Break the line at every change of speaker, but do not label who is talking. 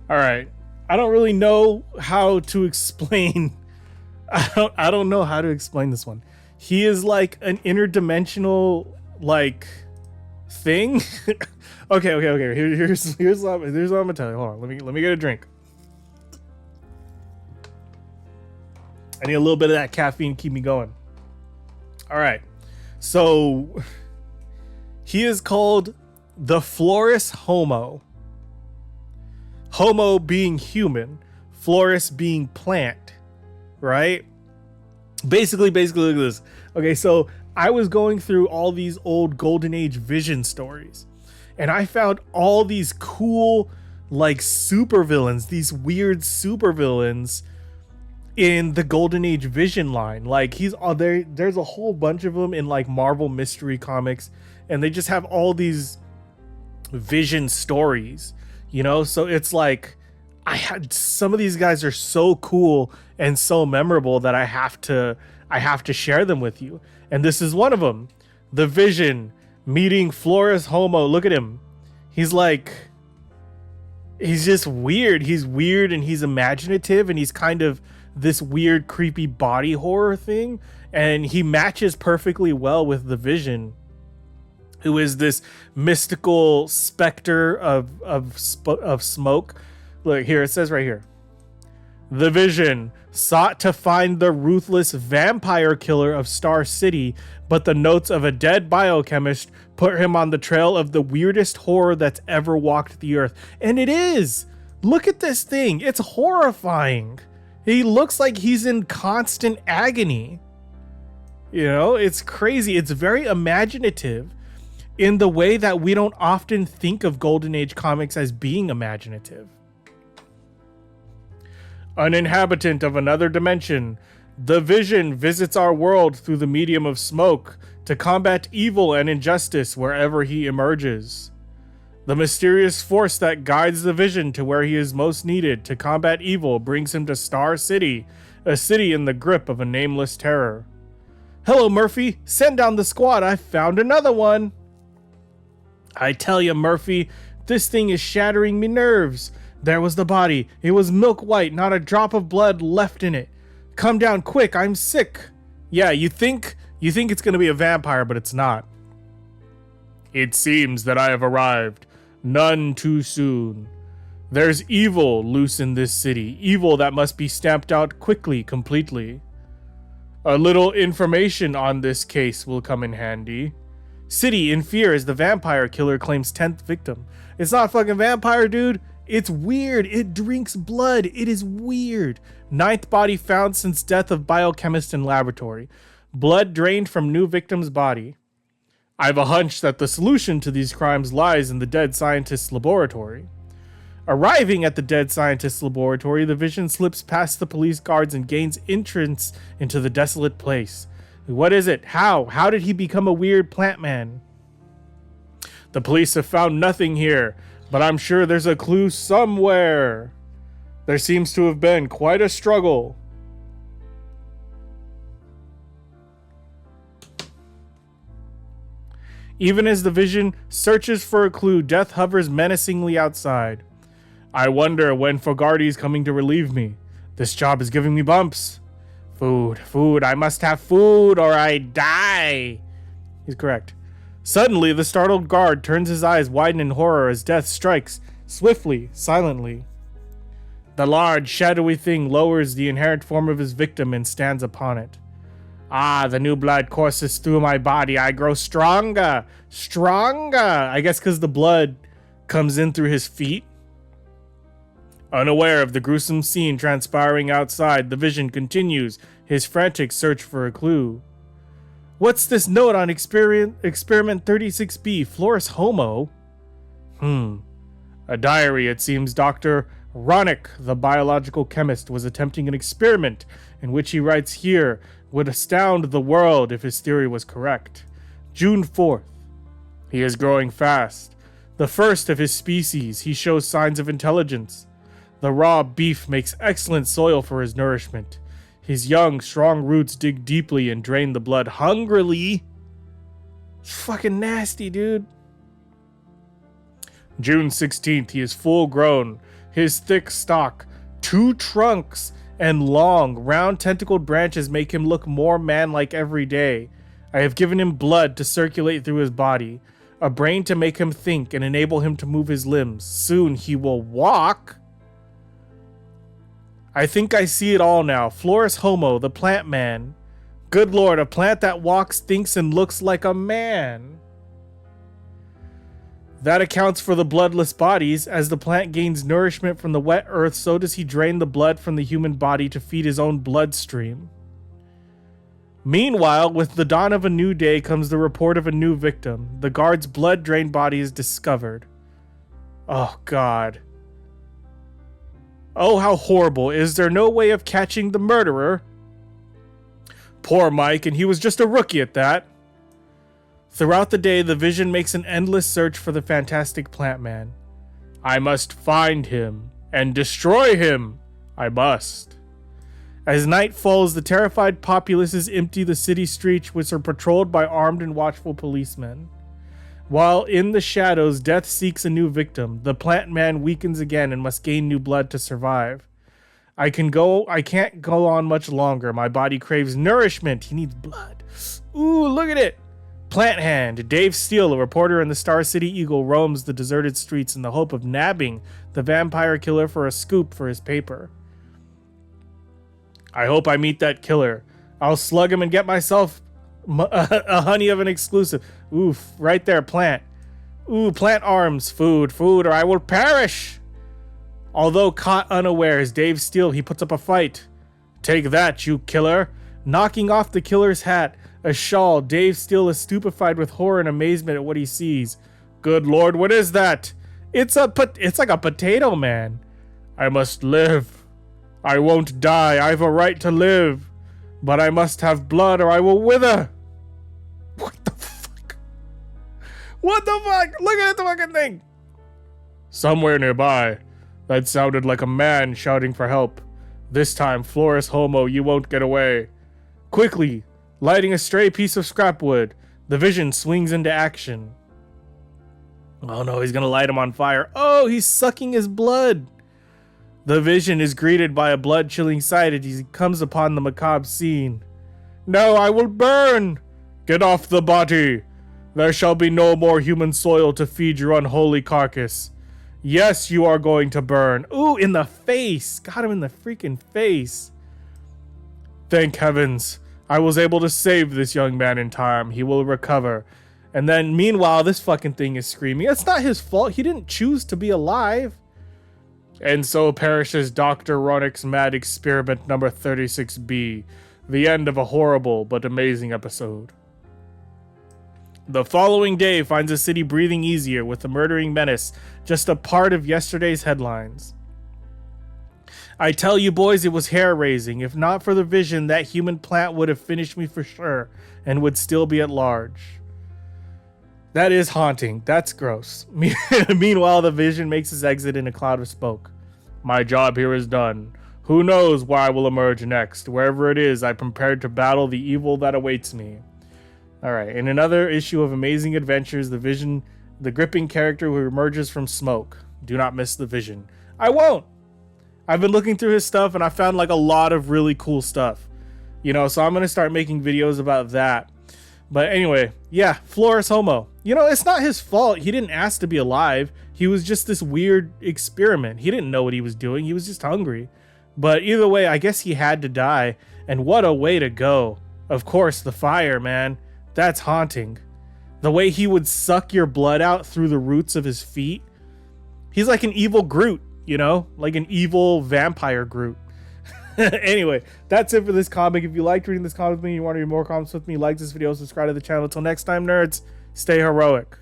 All right. I don't really know how to explain. I don't know how to explain this one. He is like an interdimensional like thing. Okay. Here's what I'm gonna tell you. Hold on. Let me get a drink. I need a little bit of that caffeine to keep me going. All right. So he is called the Florus Homo. Homo being human, Florus being plant, right? Basically look at this. Okay, so I was going through all these old Golden Age Vision stories, and I found all these cool, like, supervillains, these weird supervillains in the Golden Age Vision line. Like, he's there. There's a whole bunch of them in like Marvel Mystery Comics, and they just have all these Vision stories. You know, so it's like I had some of these guys are so cool and so memorable that I have to share them with you. And this is one of them. The Vision meeting Florus Homo. Look at him. He's just weird. He's weird and he's imaginative and he's kind of this weird, creepy body horror thing. And he matches perfectly well with the Vision, who is this mystical specter of smoke. Look here, it says right here. The Vision sought to find the ruthless vampire killer of Star City, but the notes of a dead biochemist put him on the trail of the weirdest horror that's ever walked the earth. And it is! Look at this thing. It's horrifying. He looks like he's in constant agony. You know, it's crazy. It's very imaginative in the way that we don't often think of Golden Age comics as being imaginative. An inhabitant of another dimension, the Vision visits our world through the medium of smoke to combat evil and injustice wherever he emerges. The mysterious force that guides the Vision to where he is most needed to combat evil brings him to Star City, a city in the grip of a nameless terror. Hello, Murphy. Send down the squad. I found another one. I tell you, Murphy, this thing is shattering me nerves. There was the body. It was milk white, not a drop of blood left in it. Come down quick, I'm sick. Yeah, you think it's going to be a vampire, but it's not. It seems that I have arrived, none too soon. There's evil loose in this city, evil that must be stamped out quickly, completely. A little information on this case will come in handy. City in fear as the vampire killer claims 10th victim. It's not a fucking vampire, dude. It's weird. It drinks blood. It is weird. 9th body found since death of biochemist in laboratory. Blood drained from new victim's body. I have a hunch that the solution to these crimes lies in the dead scientist's laboratory. Arriving at the dead scientist's laboratory, the Vision slips past the police guards and gains entrance into the desolate place. What is it? How? How did he become a weird plant man? The police have found nothing here, but I'm sure there's a clue somewhere. There seems to have been quite a struggle. Even as the Vision searches for a clue, death hovers menacingly outside. I wonder when Fogarty's coming to relieve me. This job is giving me bumps. Food, I must have food or I die. He's correct. Suddenly, the startled guard turns his eyes wide in horror as death strikes, swiftly, silently. The large, shadowy thing lowers the inherent form of his victim and stands upon it. Ah, the new blood courses through my body. I grow stronger. I guess because the blood comes in through his feet. Unaware of the gruesome scene transpiring outside, the Vision continues his frantic search for a clue. What's this note on experiment 36B, Florus Homo? A diary, it seems. Dr. Ronick, the biological chemist, was attempting an experiment in which he writes here would astound the world if his theory was correct. June 4th. He is growing fast. The first of his species, he shows signs of intelligence. The raw beef makes excellent soil for his nourishment. His young, strong roots dig deeply and drain the blood hungrily. It's fucking nasty, dude. June 16th, he is full grown. His thick stalk, 2 trunks, and long, round tentacled branches make him look more man-like every day. I have given him blood to circulate through his body, a brain to make him think and enable him to move his limbs. Soon he will walk. I think I see it all now. Florus Homo, the plant man. Good lord, a plant that walks, thinks, and looks like a man. That accounts for the bloodless bodies. As the plant gains nourishment from the wet earth, so does he drain the blood from the human body to feed his own bloodstream. Meanwhile, with the dawn of a new day comes the report of a new victim. The guard's blood-drained body is discovered. Oh, God. Oh, how horrible. Is there no way of catching the murderer? Poor Mike, and he was just a rookie at that. Throughout the day, the Vision makes an endless search for the fantastic plant man. I must find him and destroy him. I must. As night falls, the terrified populaces empty the city streets, which are patrolled by armed and watchful policemen. While in the shadows, death seeks a new victim. The plant man weakens again and must gain new blood to survive. I can't go on much longer. My body craves nourishment. He needs blood. Ooh, look at it. Plant hand. Dave Steele, a reporter in the Star City Eagle, roams the deserted streets in the hope of nabbing the vampire killer for a scoop for his paper. I hope I meet that killer. I'll slug him and get myself a honey of an exclusive. Oof, right there, plant. Ooh, plant arms. Food, or I will perish. Although caught unawares, Dave Steele, he puts up a fight. Take that, you killer. Knocking off the killer's hat, a shawl, Dave Steele is stupefied with horror and amazement at what he sees. Good lord, what is that? It's like a potato man. I must live. I won't die. I have a right to live. But I must have blood or I will wither. What the fuck? What the fuck? Look at the fucking thing. Somewhere nearby. That sounded like a man shouting for help. This time, Florus Homo, you won't get away. Quickly, lighting a stray piece of scrap wood, the Vision swings into action. Oh no, he's gonna light him on fire. Oh, he's sucking his blood. The Vision is greeted by a blood-chilling sight as he comes upon the macabre scene. No, I will burn! Get off the body! There shall be no more human soil to feed your unholy carcass. Yes, you are going to burn. Ooh, in the face! Got him in the freaking face. Thank heavens. I was able to save this young man in time. He will recover. And then, meanwhile, this fucking thing is screaming. It's not his fault. He didn't choose to be alive. And so perishes Dr. Ronick's mad experiment number 36B, the end of a horrible but amazing episode. The following day finds the city breathing easier with the murdering menace just a part of yesterday's headlines. I tell you boys, it was hair-raising. If not for the Vision, that human plant would have finished me for sure and would still be at large. That is haunting. That's gross. Meanwhile, the Vision makes his exit in a cloud of smoke. My job here is done. Who knows where I will emerge next? Wherever it is, I'm prepared to battle the evil that awaits me. Alright, in another issue of Amazing Adventures, the Vision, the gripping character who emerges from smoke. Do not miss the Vision. I won't! I've been looking through his stuff and I found like a lot of really cool stuff. You know, so I'm going to start making videos about that. But anyway, yeah, Florus Homo. You know, it's not his fault. He didn't ask to be alive. He was just this weird experiment. He didn't know what he was doing. He was just hungry. But either way, I guess he had to die. And what a way to go. Of course, the fire, man. That's haunting. The way he would suck your blood out through the roots of his feet. He's like an evil Groot, you know? Like an evil vampire Groot. Anyway, that's it for this comic. If you liked reading this comic with me and you want to read more comics with me, like this video, subscribe to the channel. Until next time, nerds, stay heroic.